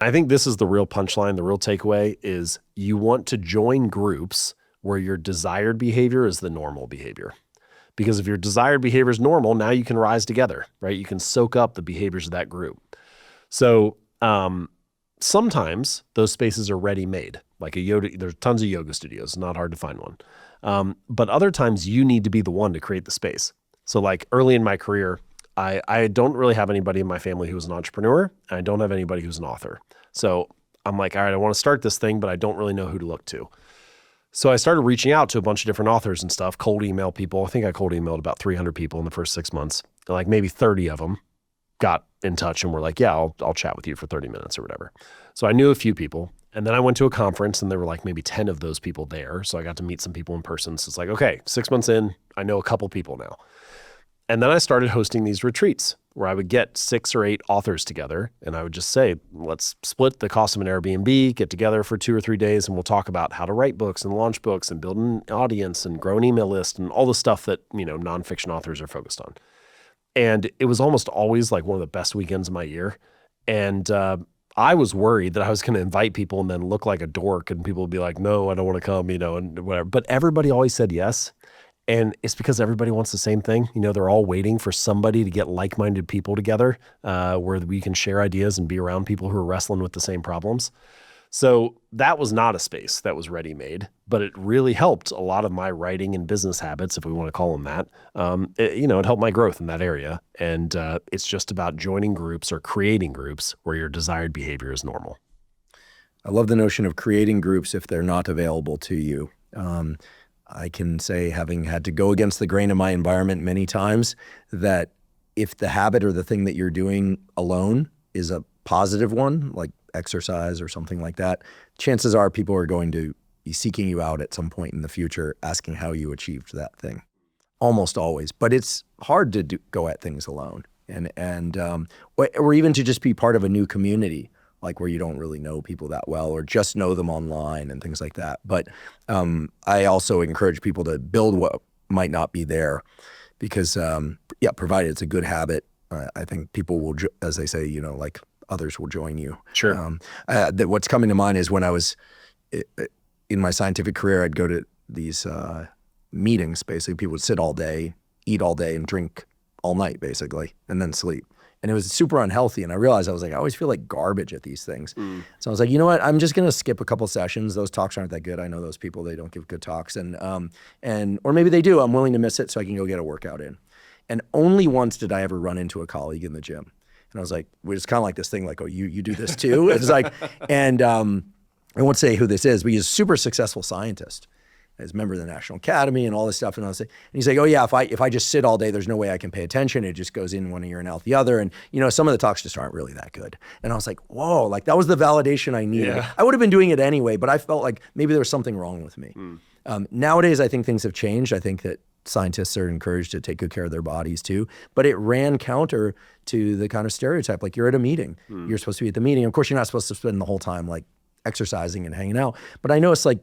I think this is the real punchline. The real takeaway is you want to join groups where your desired behavior is the normal behavior. Because if your desired behavior is normal, now you can rise together, right? You can soak up the behaviors of that group. So sometimes those spaces are ready-made. Like there's tons of yoga studios. It's not hard to find one. But other times you need to be the one to create the space. So like early in my career, I don't really have anybody in my family who's an entrepreneur, and I don't have anybody who's an author. So I'm like, all right, I want to start this thing, but I don't really know who to look to. So I started reaching out to a bunch of different authors and stuff, cold email people. I think I cold emailed about 300 people in the first 6 months. Like maybe 30 of them got in touch and were like, yeah, I'll chat with you for 30 minutes or whatever. So I knew a few people. And then I went to a conference and there were like maybe 10 of those people there. So I got to meet some people in person. So it's like, okay, 6 months in, I know a couple people now. And then I started hosting these retreats where I would get 6 or 8 authors together and I would just say, let's split the cost of an Airbnb, get together for 2 or 3 days, and we'll talk about how to write books and launch books and build an audience and grow an email list and all the stuff that, nonfiction authors are focused on. And it was almost always like one of the best weekends of my year. And I was worried that I was going to invite people and then look like a dork and people would be like, no, I don't want to come, and whatever. But everybody always said yes. And it's because everybody wants the same thing. They're all waiting for somebody to get like-minded people together where we can share ideas and be around people who are wrestling with the same problems. So that was not a space that was ready-made, but it really helped a lot of my writing and business habits, if we want to call them that. It helped my growth in that area. And it's just about joining groups or creating groups where your desired behavior is normal. I love the notion of creating groups if they're not available to you. I can say, having had to go against the grain of my environment many times, that if the habit or the thing that you're doing alone is a positive one, like exercise or something like that, chances are people are going to be seeking you out at some point in the future, asking how you achieved that thing. Almost always. But it's hard to go at things alone. Or even to just be part of a new community, like where you don't really know people that well or just know them online and things like that. But I also encourage people to build what might not be there because, provided it's a good habit, I think people will, as they say, like others will join you. Sure. What's coming to mind is when I was in my scientific career, I'd go to these meetings. Basically, people would sit all day, eat all day, and drink all night, basically, and then sleep. And it was super unhealthy. And I realized, I always feel like garbage at these things. So I was like, you know what? I'm just going to skip a couple sessions. Those talks aren't that good. I know those people, they don't give good talks. Or maybe they do. I'm willing to miss it so I can go get a workout in. And only once did I ever run into a colleague in the gym. And I was like, it's kind of like this thing, like, oh, you do this too? It's like, and I won't say who this is, but he's a super successful scientist. He's a member of the National Academy and all this stuff. And he's like, oh yeah, if I just sit all day, there's no way I can pay attention. It just goes in one ear and out the other. And some of the talks just aren't really that good. And I was like, whoa, like that was the validation I needed. Yeah. I would have been doing it anyway, but I felt like maybe there was something wrong with me. Nowadays, I think things have changed. I think that scientists are encouraged to take good care of their bodies too, but it ran counter to the kind of stereotype, like you're at a meeting, you're supposed to be at the meeting. Of course, you're not supposed to spend the whole time like exercising and hanging out, but I know it's like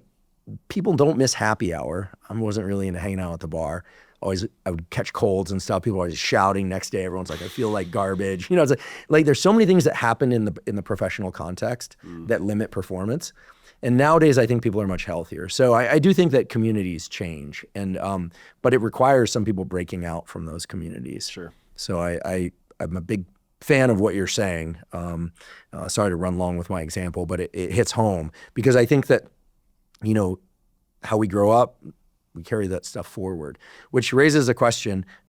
people don't miss happy hour. I wasn't really into hanging out at the bar. I would catch colds and stuff. People were always shouting next day. Everyone's like, I feel like garbage. It's like there's so many things that happen in the professional context that limit performance. And nowadays, I think people are much healthier. So I do think that communities change, but it requires some people breaking out from those communities. Sure. So I'm a big fan of what you're saying. Sorry to run long with my example, but it hits home because I think that, how we grow up, we carry that stuff forward, which raises a question.